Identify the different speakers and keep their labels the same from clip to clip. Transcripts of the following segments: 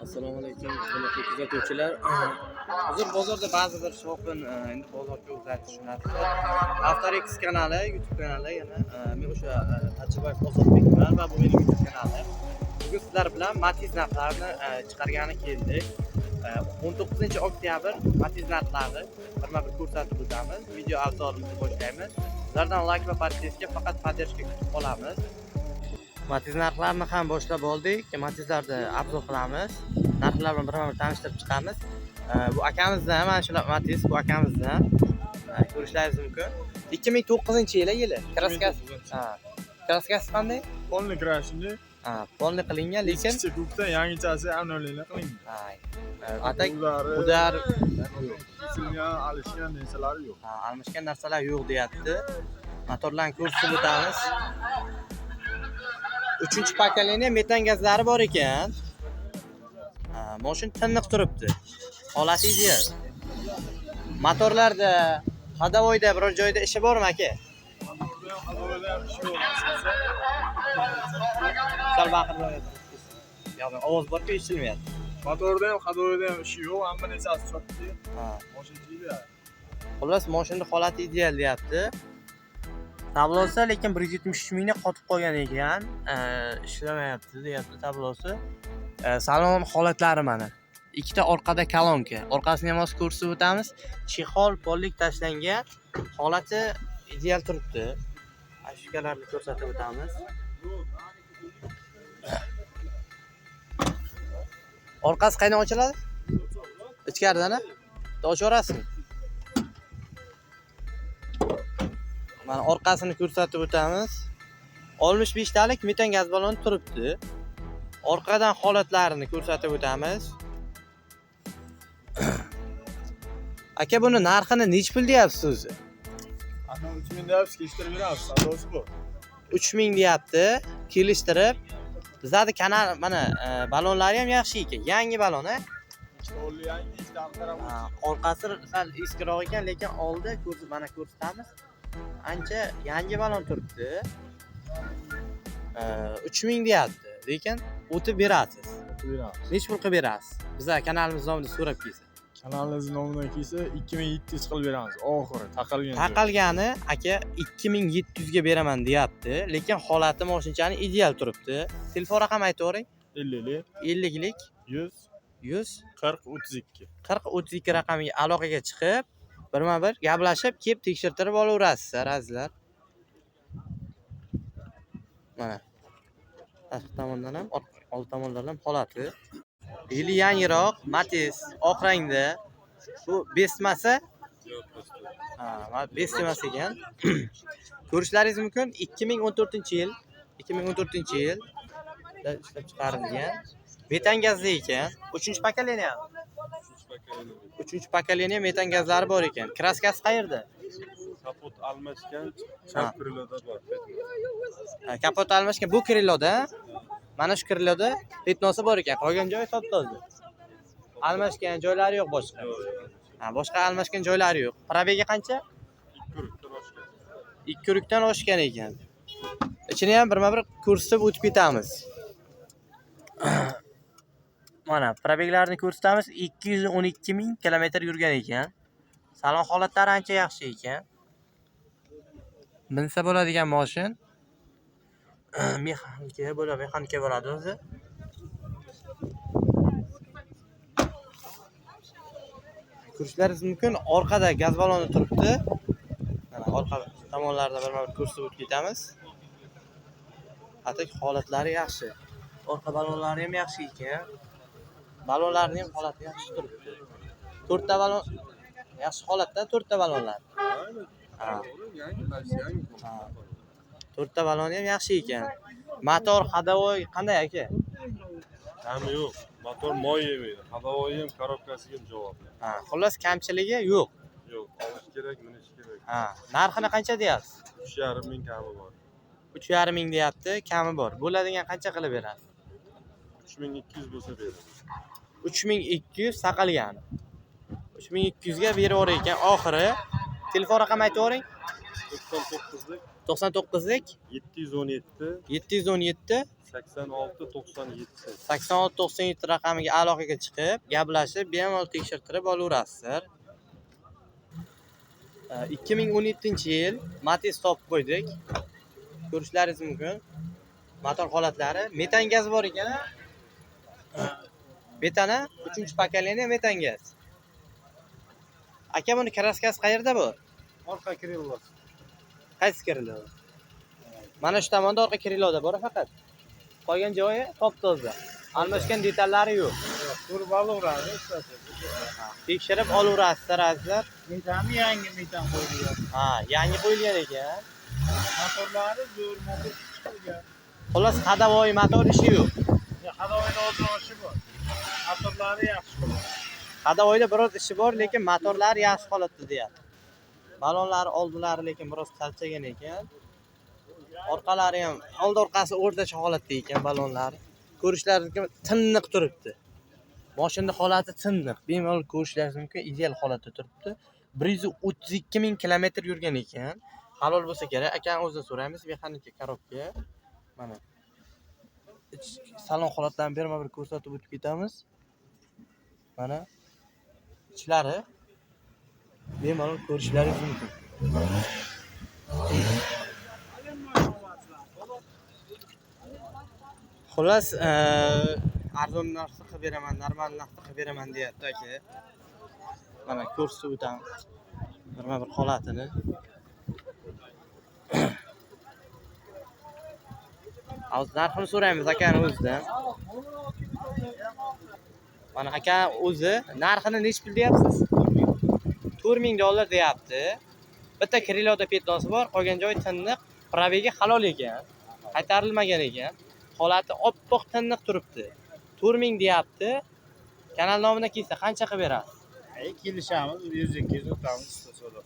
Speaker 1: Assalomu alaykum, hurmatli kuzatuvchilar. Hozir bozorda ba'zi bir shovqin, endi bozorga uzatish narsa. Aftarex kanali, YouTube kanali yana men o'sha Tajriboyev Ozodbekman va bu mening YouTube kanalim. Bugun sizlar bilan Matiz narxlarini chiqargani keldik. 19-oktyabr Matiz narxlarini birma-bir ko'rsatib o'tamiz. Video avtorimizni boshlaymiz. Sizlardan like va podpiska faqat podдержка kutib qolamiz. Matiz narxlarini ham boshlab oldik. Matizlarni obzor qilamiz. Narxlar bilan birma-bir tanishtirib chiqamiz. Bu akamizdan, mana shu Matiz bu akamizdan. Ko'rishlaringiz mumkin. 2009-yili. Kraskasi. Kraskasi qanday?
Speaker 2: Polni krashini.
Speaker 1: Polni qilingan, lekin
Speaker 2: Kichik ko'kda yangichasi anolinglar qilingan.
Speaker 1: Atak udar
Speaker 2: Silgan, alishgan narsalari yo'q.
Speaker 1: almashgan narsalar yo'q deyapti. Motorlarni ko'rsatib o'tamiz. 3-pokoleniya metan gazlari bor ekan. Mashin tiniq turibdi. Holati ideal. Motorlarda, hadavoyda biror joyda ishi bormi aka? Sal baqirib. Yo'q, ovoz bor-ku, eshitmayapti.
Speaker 2: Motorda ham, hadovoyda ham ishi yo'q, hamma narsasi chopdi. Mashin jiyda.
Speaker 1: Xullas, mashinning holati ideal deyapti. Tablosi lekin 173 mingni qotib qolgan ekan. Ishlamayapti deyapti tablosi. Salon holatlari mana. Ikkita orqada kolonka. Orqasini ham o'z ko'rsatib o'tamiz. Chexol pollik tashlangan. Holati ideal turibdi. Ashkalarni ko'rsatib o'tamiz. Orqasi qaydan ochiladi? Ichkaridan-a? Ochaverasizmi? Mana orqasini ko'rsatib o'tamiz. 65 talik metan gaz baloni turibdi. Orqadan holatlarini ko'rsatib o'tamiz. Aka, buni narxini nech pul deyapsiz o'zi?
Speaker 2: Ana 3000 deyapsiz, kelishtirib beramiz, savdosi bor.
Speaker 1: 3000 deyapti, kelishtirib. Bizning kanal mana balonlari ham yaxshi ekan. Yangi balon, a?
Speaker 2: Chiqolli yangi, ikkita qarab.
Speaker 1: Orqasi sal eskiroq ekan, lekin oldi mana ko'rsatamiz. Ancha yangi balon turibdi. 3000 deyapti, lekin o'tib berasiz. Nech pul qilib berasiz? Bizning kanalimiz nomidan so'rab kelsa.
Speaker 2: Kanalimiz nomidan kelsa 2700 qilib beramiz. Oxiri taqalgan.
Speaker 1: Taqalgani aka 2700 ga beraman deyapti, lekin holati mashinchani ideal turibdi. Telefon raqam aytavering. 50lik 100
Speaker 2: 40 32.
Speaker 1: 40-32 raqamiga aloqaga chiqib, birma-bir gaplashib, kelib tekshirtirib olaverasiz, azizlar. Mana. Tashqi tomondan ham, old tomondan ham holati. Yili yangiroq, Matiz, oq rangda. Bu besmasi? Besmas ekan. Ko'rishlaringiz mumkin. 2014-yil. 2014-yil ishlab chiqarilgan. Metan gazli ekan. 3-pokoleniya. 3-pokoleniya metan gazlari bor ekan. Kraskasi qayerda?
Speaker 2: Kapot almashgan, chap kriloda bor.
Speaker 1: Kapot almashgan bu kriloda. Mana shu kriloda petnosi bor ekan. Qolgan joyi top-toza. Almashgan joylari yo'q boshqa. Boshqa almashgan joylari yo'q. Probegi qancha? 2 kurukdan oshgan ekan. Ichini ham birma-bir ko'rsatib o'tib ketamiz. Mana probeglarni ko'rsatamiz. 212 ming kilometr yurgan ekan. Salon holatlari ancha yaxshi ekan. Binsa bo'ladigan mashin. Mexanika bo'ladi o'zi. Ko'rishlaringiz mumkin, orqada gaz baloni turibdi. Mana orqa tomonlarida birma-bir ko'rsatib o'tib ketamiz. Atak holatlari yaxshi. Orqa balonlari ham yaxshi ekan. Balonlarning ham holati yaxshi turibdi. 4 ta balon yaxshi holatda, 4 ta balonlar. 4 ta baloni ham yaxshi ekan. Motor, hadavoy qanday aka?
Speaker 2: Kami yo'q. Motor moy yemaydi. Havoyi ham, korobkasiga ham javob.
Speaker 1: Xullas kamchiligi yo'q.
Speaker 2: Yo'q, olish kerak, minish kerak.
Speaker 1: Narxini qancha deyapsiz?
Speaker 2: 3,5 ming kami bor.
Speaker 1: 3,5 ming deyapti, kami bor. Bo'ladigan qancha qilib berasiz?
Speaker 2: 3200 bo'lsa beradi.
Speaker 1: 3200 saqalgan. 3200 ga beraver ekan. Oxiri telefon raqam aytavering.
Speaker 2: 99'lik
Speaker 1: 99'lik
Speaker 2: 717
Speaker 1: 717
Speaker 2: 86 97.
Speaker 1: 86-97 raqamiga aloqaga chiqib, gaplashib, bemalol tekshirtirib olaverasizlar. 2017-yil Matiz topib qo'ydik. Ko'rishlaringiz mumkin. Motor holatlari, metan gaz bor ekan. Metana 3-pokoleniya metan gaz. Aka, buni kraskasi qayerda bu?
Speaker 2: Orqa krillosi.
Speaker 1: Qaysi krilo? Mana shu tomonda orqa kriloda bor faqat. Qolgan joyi top-toza. Almashgan detallari yo'q.
Speaker 2: Ko'rib olaveradi,
Speaker 1: Tekshirib olaverasizlar azizlar.
Speaker 2: Metani yangi metan qo'yilgan.
Speaker 1: Ha, yangi qo'yilgan ekan.
Speaker 2: Motorlari zo'r motor chiqilgan.
Speaker 1: Xullas, hadavoy motor ishi yo'q.
Speaker 2: Hadavoyda o'zgarishi bor. Motorlari yaxshi bo'ladi.
Speaker 1: Hadavoyda biroz ishi bor, lekin motorlari yaxshi holatda deyapti. Balonlari oldilari lekin biroz charchagan ekan. Orqalari ham, old orqasi o'rtacha holatda ekan balonlari. Ko'rishlaringiz mumkin, tiniq turibdi. Mashina holati tiniq. Bemalol ko'rishlaringiz mumkin, ideal holatda turibdi. 132 ming kilometr yurgan ekan. Halol bo'lsa kerak. Akani o'zidan so'raymiz. Mexanika korobka. Mana. Salon holatlarini berma-bir ko'rsatib o'tib ketamiz. Mana ichlari bemalol ko'rishlaringiz mumkin. Xullas, arzon narxi qilib beraman, normal narxda qilib beraman deyapti aka. Mana ko'rsatib o'tamiz. Bir holatini. Hozir narxini so'raymiz akani o'zidan. Mana aka o'zi narxini nech pul deyapsiz? $4000 deyapti. Bitta kriloda petnosi bor, qolgan joyi tiniq, probegi halol ekan. Qaytarilmagan ekan. Holati oppoq tiniq turibdi. 4000 deyapti. Kanal nomidan kelsa qancha qilib berasiz?
Speaker 2: Kelishamiz, 100-200 o'tamiz istasoda.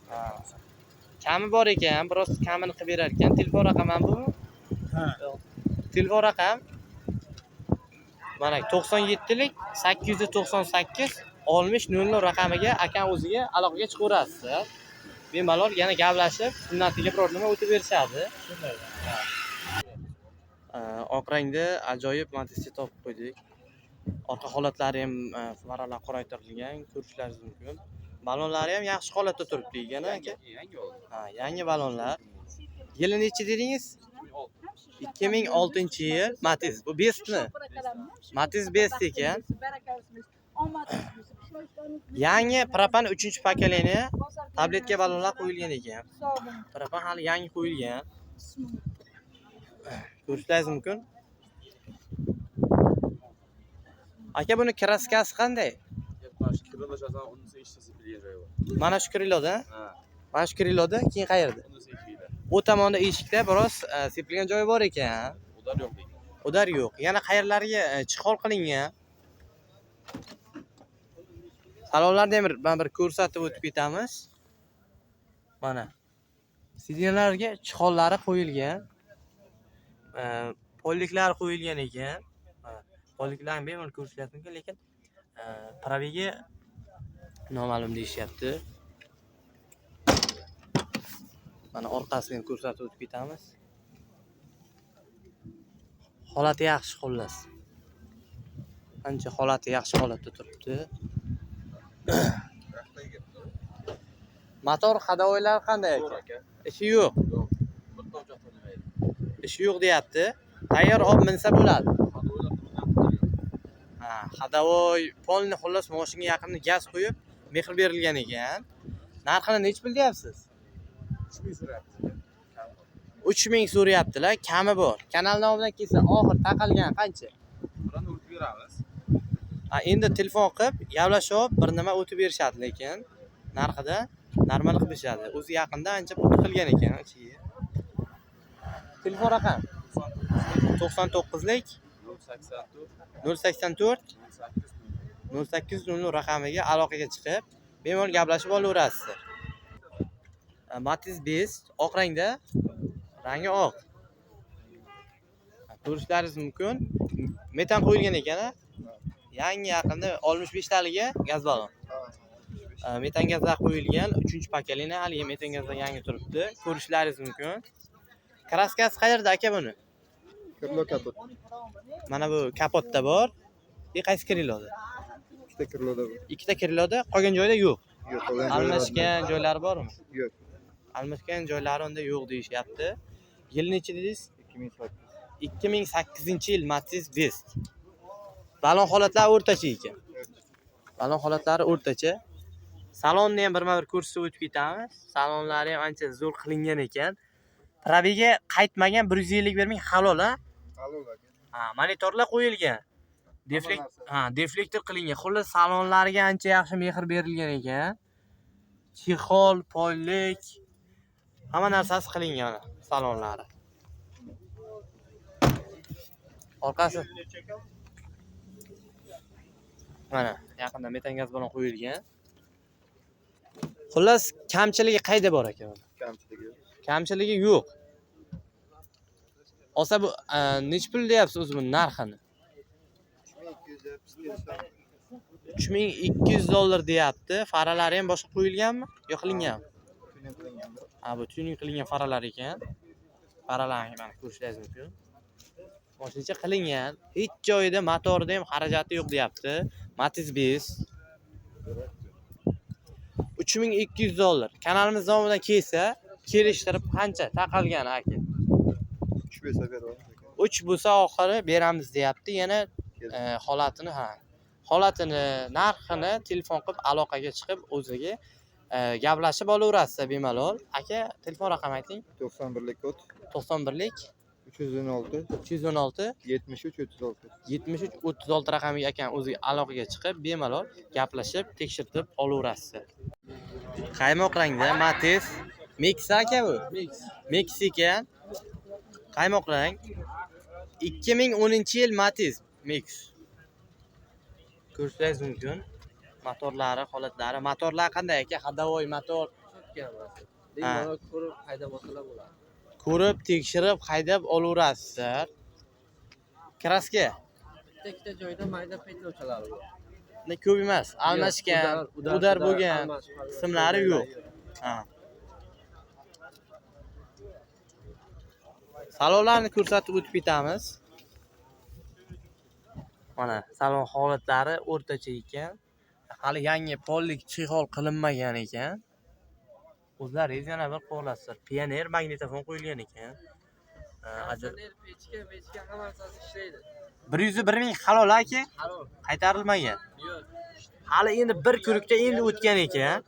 Speaker 1: Kami bor ekan, biroz kamini qilib berar ekan. Telefon raqamim bu?
Speaker 2: Ha.
Speaker 1: Telefon raqam mana 97lik 898 6000 raqamiga akam o'ziga aloqaga chiqaverasiz. Bemalol yana gaplashib, sunnatiga biror nima o'tib berishadi.
Speaker 2: Shunday.
Speaker 1: Oq rangda ajoyib Matiz'ni topib qo'ydik. Orqa holatlari ham farala qoraytirilgan, ko'rishlaringiz mumkin. Balonlari ham yaxshi holatda turibdi ekan aka. Ha, yangi balonlar. Yili nechi dedingiz? 2006-yil Matiz. Bu Bestmi? Matiz Best ekan. Yangi propan 3-pokoleniya tabletka balonlar qo'yilgan ekan. Propan hali yangi qo'yilgan. Ko'rishlaringiz mumkin. Aka, buni kraskasi qanday? Mana shu kriloda? Mana shu kriloda, keyin qayerda? O tomonda eshikda biroz sepilgan joyi bor ekan.
Speaker 2: Udar yo'q.
Speaker 1: Udar yo'q. Yana qayerlarga chiqol qilingan. Salonlarni ham bir ko'rsatib o'tib ketamiz. Mana. Sidinlarga chiqollari qo'yilgan. Polliklar qo'yilgan ekan. Polliklarni bemalol ko'rishlaringiz mumkin, lekin probegi noma'lum deyishyapti. Mana orqasini ham ko'rsatib o'tib ketamiz. Holati yaxshi xullas. Ancha holati yaxshi holatda turibdi. Motor hadavoylar qanday aka? Ishi yo'q. Ishi yo'q deyapti. Tayyor olib minsa bo'ladi. Ha, hadavoy polni xullas mashinaga yaqinda gaz qo'yib, mexr berilgan ekan. Narxini nech pul deyapsiz? 3000 so'rayaptilar, kami bor. Kanal nomidan kelsa, oxir taqalgan qancha?
Speaker 2: Bularni o'tib beramiz.
Speaker 1: Ha, endi telefon qilib, gaplashib, bir nima o'tib berishadi, lekin narxida normal qilib berishadi. O'zi yaqinda ancha pul qilgan ekan ichiga. Telefon raqam 99lik 084 0800 raqamiga aloqaga chiqib, bemalol gaplashib olaverasizlar. Matiz Best oq rangda, rangi oq. Ko'rishlaringiz mumkin. Metan qo'yilgan ekan. Yangi yaqinda 65 taliga gaz balon. metan gazlar qo'yilgan 3-pakalini haligi metan gazlar yangi turibdi. Ko'rishlaringiz mumkin. Kraskasi qayerda aka buni?
Speaker 3: Kirlo kapot.
Speaker 1: Mana bu kapotda bor. Qaysi kriloda?
Speaker 3: Ikkita kirloda bor.
Speaker 1: Ikkita kriloda, qolgan joyda yo'q.
Speaker 3: Yo'q, qolgan
Speaker 1: Almashgan joylari bormi?
Speaker 3: yo'q.
Speaker 1: Almashgan joylari unda yo'q deyishyapti. Yil nechi dedingiz?
Speaker 3: 2008.
Speaker 1: 2008-yil Matiz Best. Balon holatlari o'rtacha ekan. Balon holatlari o'rtacha. Salonni ham birma-bir ko'rsatib o'tib ketamiz. Salonlari ham ancha zo'r qilingan ekan. Probiga qaytmagan 150 bermang halol a?
Speaker 3: Halol aka.
Speaker 1: Ha, monitorlar qo'yilgan. Deflektor qilingan. Xullas salonlariga ancha yaxshi mehr berilgan ekan. Chexol, pollik hamma narsasi qilingan salonlari. Orqasi. Mana yaqinda metan gaz bilan qo'yilgan. Xullas kamchiligi qayda bor ekan?
Speaker 3: Kamchiligi.
Speaker 1: Kamchiligi yo'q. Olsa bu nech pul deyapsiz o'zi buni narxini? 3200 dollar deyapti. Faralari ham boshqa qo'yilganmi? Yo'q qilinganmi? Ha, bu tuning qilingan faralar ekan. Faralarni mana ko'rishingiz mumkin. Mashinacha qilingan. Hech joyida motorda ham xarajati yo'q deyapti. Matiz Best. 3200 dollar. Kanalimiz nomidan kelsa, kelishtirib qancha taqalgan aka?
Speaker 3: 3 bo'lsa beramiz.
Speaker 1: 3 bo'lsa oxiri beramiz deyapti. Yana holatini, narxini telefon qilib aloqaga chiqib o'ziga gaplashib olaverasiz bemalol. Aka, telefon raqami ayting.
Speaker 3: 91lik kod.
Speaker 1: 91lik
Speaker 3: 316
Speaker 1: 316
Speaker 3: 73 36.
Speaker 1: 73 36 raqamiga ekan o'ziga aloqaga chiqib bemalol gaplashib tekshirib olaverasiz. Qaymoq rangda Matiz Mix aka bu. Mix ekan. Qaymoq rang. 2010-yil Matiz Mix. Ko'rishingiz mumkin. Motorlari, holatlari. Motorlar qanday aka? Hadavoy motor.
Speaker 4: Bemalol ko'rib haydab olsalar bo'ladi.
Speaker 1: Ko'rib, tekshirib, haydab olaverasizlar. Kraska.
Speaker 4: Ikkita joyda mayda petlovchalari bor.
Speaker 1: Ne ko'p emas, almashgan, udar bo'lgan qismlari yo'q. Ha. Salonlarni ko'rsatib o'tib ketamiz. Mana salon holatlari o'rtacha ekan. Hali yangi pollik chexol qilinmagan ekan. O'zlaringiz yana bir qo'rlasizlar. Pioner magnitofon qo'yilgan ekan.
Speaker 4: Pechka hamma narsasi ishlaydi.
Speaker 1: 101 ming halol aka?
Speaker 4: Halol.
Speaker 1: Qaytarilmagan.
Speaker 4: Yo'q.
Speaker 1: Hali endi bir ko'rikda endi o'tgan ekan.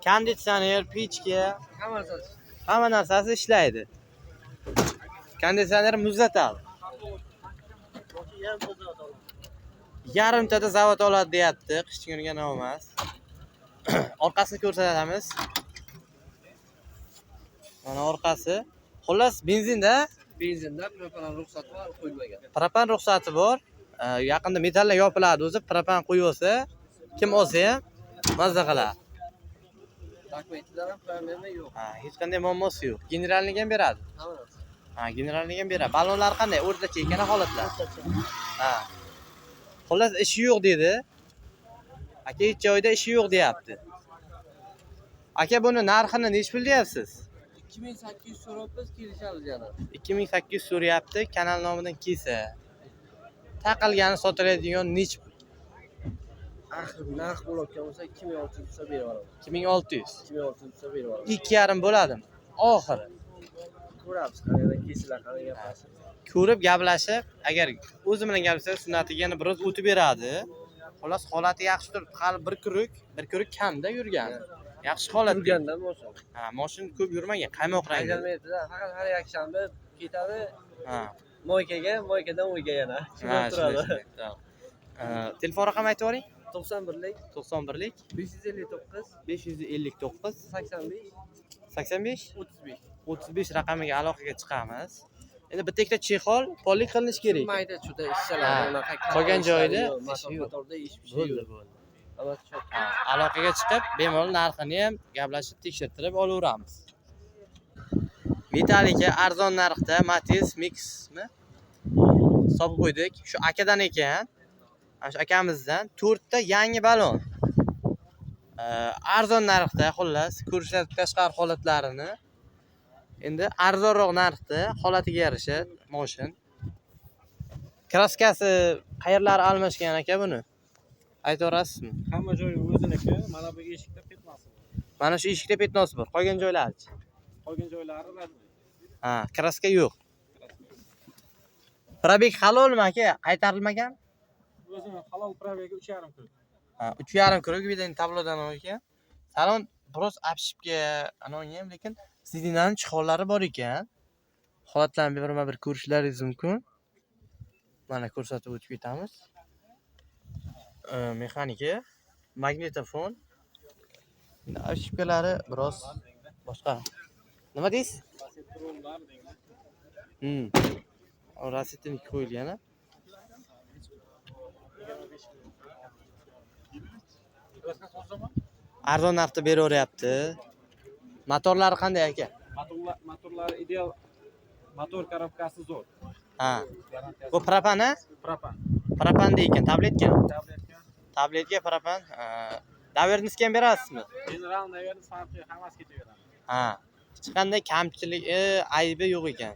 Speaker 1: Konditsioner, pechka, hamma narsasi ishlaydi. Konditsioner muzlatadi. Yarimtada zavod oladi deyapti, qish kuniga emas. Orqasini ko'rsatamiz. Mana orqasi. Xullas benzinda
Speaker 4: propan ruxsati bor, qo'yilmagan.
Speaker 1: propan ruxsati bor. Yaqinda metallar yopiladi o'zi, propan qo'yib olsa, kim olsa ham mazza qiladi.
Speaker 4: Dokumentlar ham problema yo'q.
Speaker 1: Ha, hech qanday muammosi yo'q. Generalniga ham beradi. Ha, generalniga ham beradi. Balonlar qanday? O'rtacha ekan holatlar. Ha. Xullas ishi yo'q dedi. Aka hech joyda ishi yo'q deyapti. Aka buni narxini nech pul deyapsiz?
Speaker 4: 2800 so'rabmiz, kelishamiz yana.
Speaker 1: 2800 so'rayapti, kanal nomidan kelsa. Taqilgani sotiladigan nech pul?
Speaker 4: Narx bo'layotgan bo'lsa 2600 so'm berib olaman.
Speaker 1: 2600.
Speaker 4: 2600 so'm berib olaman.
Speaker 1: 2,5 bo'ladimi? Oxiri.
Speaker 4: Ko'ramiz, qanday kelsalar, qanday gaplashib.
Speaker 1: Ko'rib gaplashib, agar o'zi bilan gaplashsa, sunnatiga yana biroz o'tib beradi. Xullas holati yaxshi turibdi. Hali bir ko'rik kamda yurgan. Yaxshi holatda.
Speaker 4: Yurgandan bo'lsa.
Speaker 1: Ha, mashina ko'p yurmagan. Qaymoq rang.
Speaker 4: Haydalmaydi-da, faqat har yakshanba ketadi.
Speaker 1: Ha.
Speaker 4: Moykadan uyga yana.
Speaker 1: Ha, turadi. Telefon raqami aytib yuboring.
Speaker 4: 91lik
Speaker 1: 91lik
Speaker 4: 559
Speaker 1: 559
Speaker 4: 85
Speaker 1: 85
Speaker 4: 35.
Speaker 1: 35 raqamiga aloqaga chiqamiz. Endi bitta ikkita chexol pollik qilinishi kerak.
Speaker 4: Mayda chuda ishchalar unaqa
Speaker 1: qolgan joyida
Speaker 4: motorda ish bir şey yo'q.
Speaker 1: Aloqaga chiqib, bemalol narxini ham gaplashib tekshirtirib olaveramiz. Metalika arzon narxda Matiz Mix'mi? Hisob qo'ydik. Shu akadan ekan. Ana shu akamizdan 4 ta yangi balon. arzon narxda, xullas, ko'rishlar tashqari holatlarini. Endi arzonroq narxda, holatiga yarasha mashin. Kraskasi qayerlari almashgan aka buni? Aytaverasizmi?
Speaker 5: Hamma joyi o'ziniki. Mana bu eshikda petnosi bor.
Speaker 1: Mana shu eshikda petnosi bor. Qolgan joylari-chi?
Speaker 5: Qolgan joylari rasmiy.
Speaker 1: Ha, kraska yo'q. Probek halolmi aka? Qaytarilmagan?
Speaker 5: O'zini halol probegi 3,5 kilo.
Speaker 1: Ha, 3,5 kilo виден tablodan ekan. Salon biroz apshibga anoga ham, lekin sidinaning chiqonlari bor ekan. Holatlarni birma-bir ko'rishlaringiz mumkin. Mana ko'rsatib o'tib ketamiz. Mexanika, magnitofon. Apshibkalari biroz boshqa. Nima deysiz? Rasitini qo'yilgan. Arzon narxda beraveryapti. Motorlari qanday aka?
Speaker 5: Motorlari ideal. Motor korobkasi zo'r.
Speaker 1: Ha. Bu propan a?
Speaker 5: Propan.
Speaker 1: Propan deykan, tabletka.
Speaker 5: Tabletka.
Speaker 1: Tabletga propan. Daverniski ham berasizmi?
Speaker 5: General naverni farqi hammasi ketaveradi.
Speaker 1: Ha. Hech qanday kamchiligi, aybi yo'q ekan.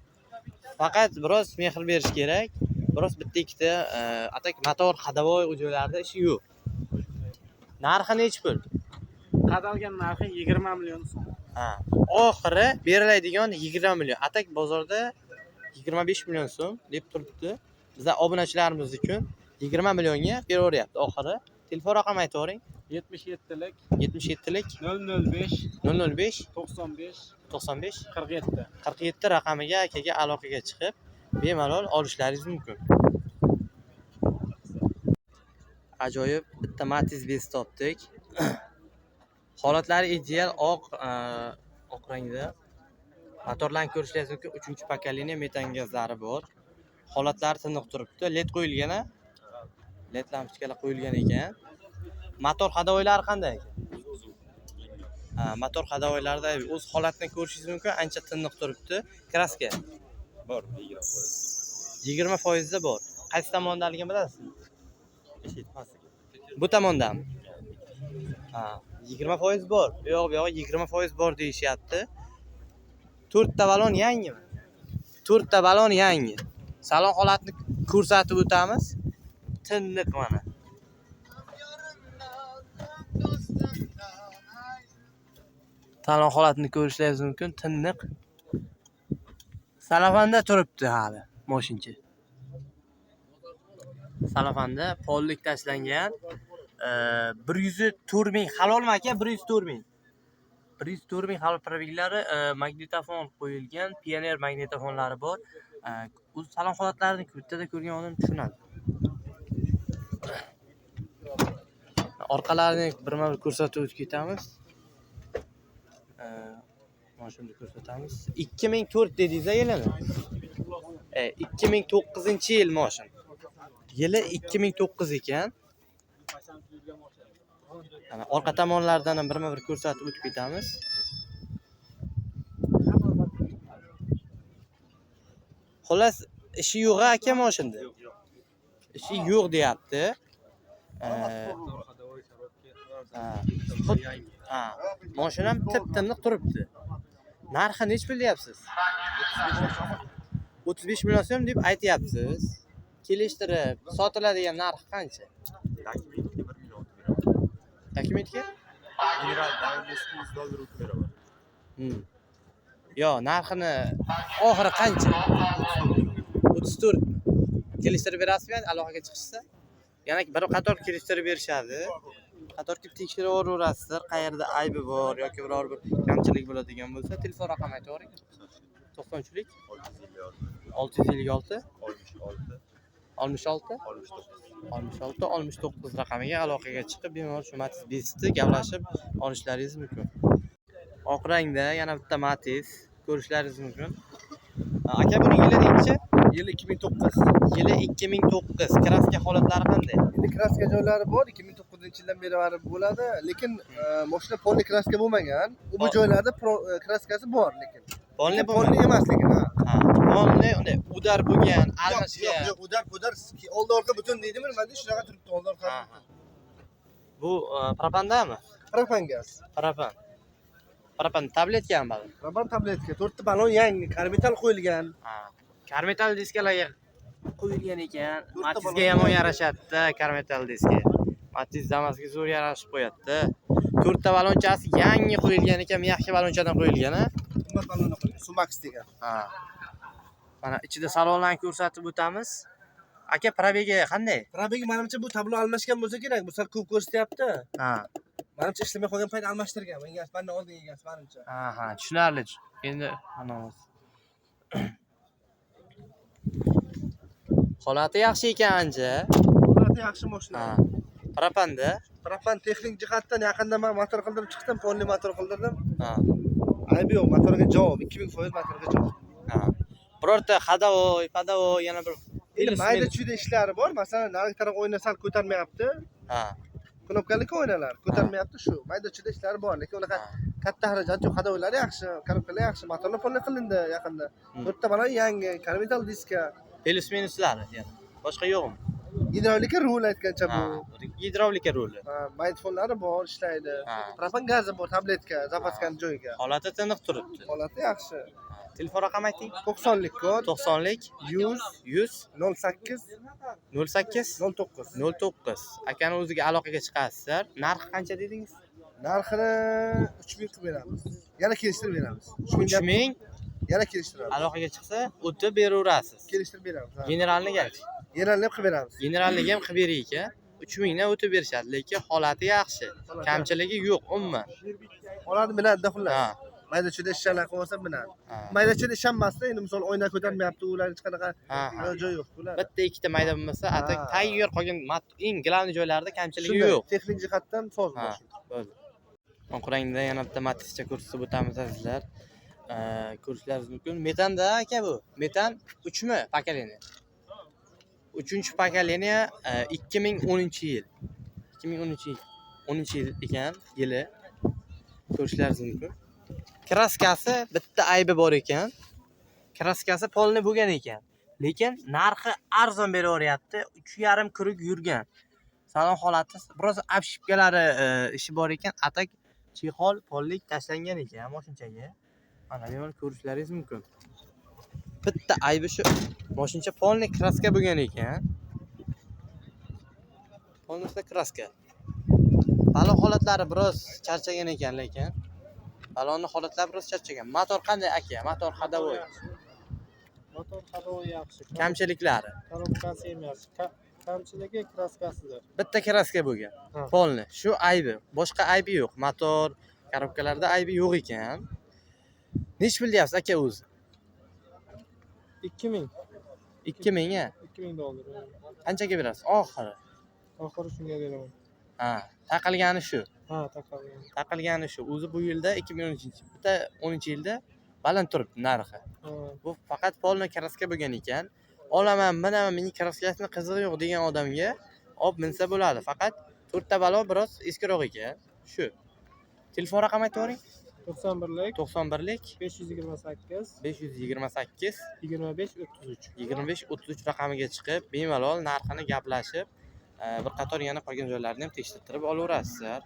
Speaker 1: Faqat biroz mehr berish kerak. Biroz bitta ikkita atak motor xadavoy joylarda ishi yo'q. Narxi nechi pul?
Speaker 5: Qadalgan narxi 20 million so'm.
Speaker 1: Ha. Oxiri beriladigan 20 million. Atak bozorda 25 million so'm deb turibdi. Bizlar obunachilarimiz uchun 20 millionga beraveryapti oxiri. Telefon raqam aytavering.
Speaker 5: 77lik
Speaker 1: 77lik
Speaker 5: 005
Speaker 1: 005
Speaker 5: 95
Speaker 1: 95
Speaker 5: 47.
Speaker 1: 47 raqamiga akaga aloqaga chiqib bemalol olishlaringiz mumkin. Ajoyib bitta Matiz bez topdik. Holatlari ideal oq rangda. Motorlarni ko'rishlaringiz mumkin. 3-pokoleniya metan gazlari bor. Holatlari tiniq turibdi. LED qo'yilgan a? LED lampochkalar qo'yilgan ekan. Motor hadovoylari qanday? Ha, motor hadovoylarida o'z holatini ko'rishingiz mumkin. Ancha tiniq turibdi. Kraska
Speaker 2: Bor,
Speaker 1: 20% da bor. Qaysi tomondaligini bilasizmi? Bu tomondami? Ha, 20% bor. Bu yoq 20% bor deyishyapti. 4 ta balon yangimi? 4 ta balon yangi. Salon holatini ko'rsatib o'tamiz. Tiniq mana. Salon holatini ko'rishlaringiz mumkin. Tiniq. Salafanda turibdi hali mashincha. Salafanda pollik tashlangan. 104 ming halolmi aka? 104 ming. 104 ming halol probeglari, magnitofon qo'yilgan, Pioneer magnitofonlari bor. O'z salon holatlarini bittada ko'rgan odam tushunadi. Orqalarini birma-bir ko'rsatib o'tib ketamiz. Mashinani ko'rsatamiz. 2004 dedingiz yilimi? 2009-yil mashin. Yili 2009 ekan. Ana orqa tomonlaridan ham birma-bir ko'rsatib o'tib ketamiz. Xullas, ishi yo'q aka mashinda. Ishi yo'q deyapti. Mashina ham tip-tiniq turibdi. Narxi nech pul deyapsiz? 35 million so'm deb aytyapsiz. Kelishtirib, sotiladigan narxi qancha? Dokumentga?
Speaker 2: General dairesi $100
Speaker 1: Yo, narxini oxiri qancha? 34. Kelishtirib berasizmi aloqaga chiqishsa? Yana bir qator kelishtirib berishadi. Qator kelib tekshiraverasizlar, qayerda aybi bor yoki biror bir kamchilik bo'ladigan bo'lsa, telefon raqam aytavering. 93lik 656 66 69 raqamiga aloqaga chiqib, bemalol shu Matiz bezni gaplashib olishlaringiz mumkin. Oq rangda yana bitta Matiz ko'rishlaringiz mumkin. Aka buning yili nechi?
Speaker 4: Yili 2009.
Speaker 1: Yili 2009. Kraska holatlari qanday?
Speaker 4: Endi kraska joylari bor, 2009-yildan beri barib bo'ladi, lekin mashina polni kraska bo'lmagan. Bu joylarda kraskasi bor, lekin
Speaker 1: Polni
Speaker 4: emas lekin, ha.
Speaker 1: Polni unday udar bo'lgan, almashgan.
Speaker 4: Yo'q, udar, oldi orqa butun deydimi, nima deydi, shunaqa turibdi, oldi orqa.
Speaker 1: Bu propandami?
Speaker 4: propan gaz.
Speaker 1: Propan tabletgami balo?
Speaker 4: Propan tabletka 4 ta balon yangi karmetal qo'yilgan.
Speaker 1: Ha. Karmetal diskalarga qo'yilgan ekan.
Speaker 4: To'rtta
Speaker 1: Matizga
Speaker 4: balon
Speaker 1: ham
Speaker 4: yangi.
Speaker 1: yarashadi karmetal diska. Matiz Damas'ga zo'r yarashib qo'yadi. 4 ta balonchasi yangi qo'yilgan ekan, yaxshi balonchadan qo'yilgan, ha?
Speaker 4: Qimmat balonni qo'yilgan. Sumax degan.
Speaker 1: Ha. Mana ichida salonlarni ko'rsatib o'tamiz. Aka, probegi qanday?
Speaker 4: Probegi menimcha bu tablo almashgan bo'lsa kerak. Bu sal ko'p ko'rsatyapti.
Speaker 1: Ha.
Speaker 4: Menimcha ishlamay qolgan payt almashtirgan. Menga mendan oldin egasi menimcha.
Speaker 1: Ha, tushunarli. Endi mana holati yaxshi ekan anja.
Speaker 4: Holati yaxshi mashina.
Speaker 1: Ha. Propanda.
Speaker 4: Propan texnik jihatdan yaqinda men motor qildirib chiqdim, polni motor qildirdim.
Speaker 1: Ha.
Speaker 4: Aybi yo'q, motorga javob 2000% motorga javob.
Speaker 1: Ha. Birorta xadavoy, padavoy yana bir
Speaker 4: Endi mayda chuyda ishlari bor. Masalan, narigi taraf o'yna sal ko'tarmayapti.
Speaker 1: ha.
Speaker 4: Knopkali o'ynalar ko'tarmayapti shu. Mayda chuyda ishlari bor, lekin unaqa katta xarajat yo'q. Xadoylari yaxshi, korobkalar yaxshi, motorni polni qilindi yaqinda. 4 ta balon yangi, karmetal diska,
Speaker 1: Plus minuslari yana. Boshqa yo'qmi?
Speaker 4: gidravlika rul aytgancha
Speaker 1: Ha.
Speaker 4: bu.
Speaker 1: Gidravlika ruli.
Speaker 4: Mayda fonlari bor, ishlaydi.
Speaker 1: Ha.
Speaker 4: Propan gazi bor, tabletka, zapaskani joyiga.
Speaker 1: Holati tiniq turibdi.
Speaker 4: Holati yaxshi.
Speaker 1: Telefon raqami ayting.
Speaker 4: 90lik kod
Speaker 1: 90lik
Speaker 4: 100
Speaker 1: 100
Speaker 4: 08
Speaker 1: 08
Speaker 4: 09.
Speaker 1: 09. Akani o'ziga aloqaga chiqasizlar. Narxi qancha dedingiz?
Speaker 4: Narxini 3000 qilib beramiz. Yana kelishtirib beramiz.
Speaker 1: 3000
Speaker 4: yana kelishtiramiz.
Speaker 1: aloqaga chiqsa o'tib beraverasiz.
Speaker 4: Kelishtirib beramiz.
Speaker 1: Generalni garchi.
Speaker 4: Yerlarni ham qilib beramiz.
Speaker 1: Generalniga ham qilib beraylik-a. 3000 dan o'tib berishadi, lekin holati yaxshi. Kamchiligi yo'q umuman.
Speaker 4: Oladi biladi xullas.
Speaker 1: Ha.
Speaker 4: Mayda chuyda ishlar qilsa biladi.
Speaker 1: Ha.
Speaker 4: Mayda chuyda ishlanmasda endi misol o'yna ko'tarmayapti, ular hech qanaqa
Speaker 1: Ha.
Speaker 4: joy yo'q. Ular
Speaker 1: Bitta ikkita mayda bo'lmasa, atak
Speaker 4: Ha.
Speaker 1: tayyor qolgan eng glavni joylarida kamchiligi
Speaker 4: shunday
Speaker 1: yo'q.
Speaker 4: texnik jihatdan soz
Speaker 1: Ha,
Speaker 4: mashina.
Speaker 1: bo'ldi. Oq rangda yana bitta Matizcha ko'rsatib o'tamiz azizlar. Ko'rishlaringiz mumkin. Metanda aka bu. Metan 3mi pokoleniya? 3-pokoleniya 2010-yil. 2010 yil ekan, yili. Ko'rishlaringiz mumkin. Kraskasi bitta aybi bor ekan. Kraskasi polni bo'lgan ekan. Lekin narxi arzon beraveryapti. 3,5 kuruk yurgan. Salon holati biroz apshipkalari ishi bor ekan. Atak chexol pollik tashlangan ekan mashinchaga. Mana bu ko'rishlaringiz mumkin. Bitta aybi shu mashincha polni kraska bo'lgan ekan. Polnisda kraska. Balon holatlari biroz charchagan ekan, lekin balonni holatlari biroz charchagan. Motor qanday aka? Motor hadavoy.
Speaker 5: Motor havoyi yaxshi.
Speaker 1: Kamchiliklari.
Speaker 5: Korobkasi ham yaxshi. Kamchiligi kraskasidir.
Speaker 1: Bitta kraska bo'lgan.
Speaker 5: Ha.
Speaker 1: Polni. Shu aybi. Boshqa aybi yo'q. Motor, korobkalarda aybi yo'q ekan. Nech pul deyapsiz aka o'zi?
Speaker 5: 2000.
Speaker 1: 2000 ga.
Speaker 5: 2000 dollar.
Speaker 1: Qanchaga berasiz? Oxiri.
Speaker 5: Oxiri shunga beraman.
Speaker 1: Ha, taqilgani shu.
Speaker 5: Ha, taqalgan.
Speaker 1: Taqilgani shu. O'zi bu yilda 2013 bitta 10-yilda baland turibdi narxi.
Speaker 5: Ha.
Speaker 1: Bu faqat polni kraska bo'lgan ekan. Olaman, minaman, mening kraskasini qizig'i yo'q degan odamga olib minsa bo'ladi. Faqat 4 ta balo biroz eskiroq ekan. Shu. Telefon raqami aytavering.
Speaker 5: 91lik
Speaker 1: 91lik
Speaker 5: 528
Speaker 1: 528
Speaker 5: 25 33.
Speaker 1: 25-33 raqamiga chiqib, bemalol narxini gaplashib, bir qator yana qolgan joylarni ham tekshirtirib olaverasizlar.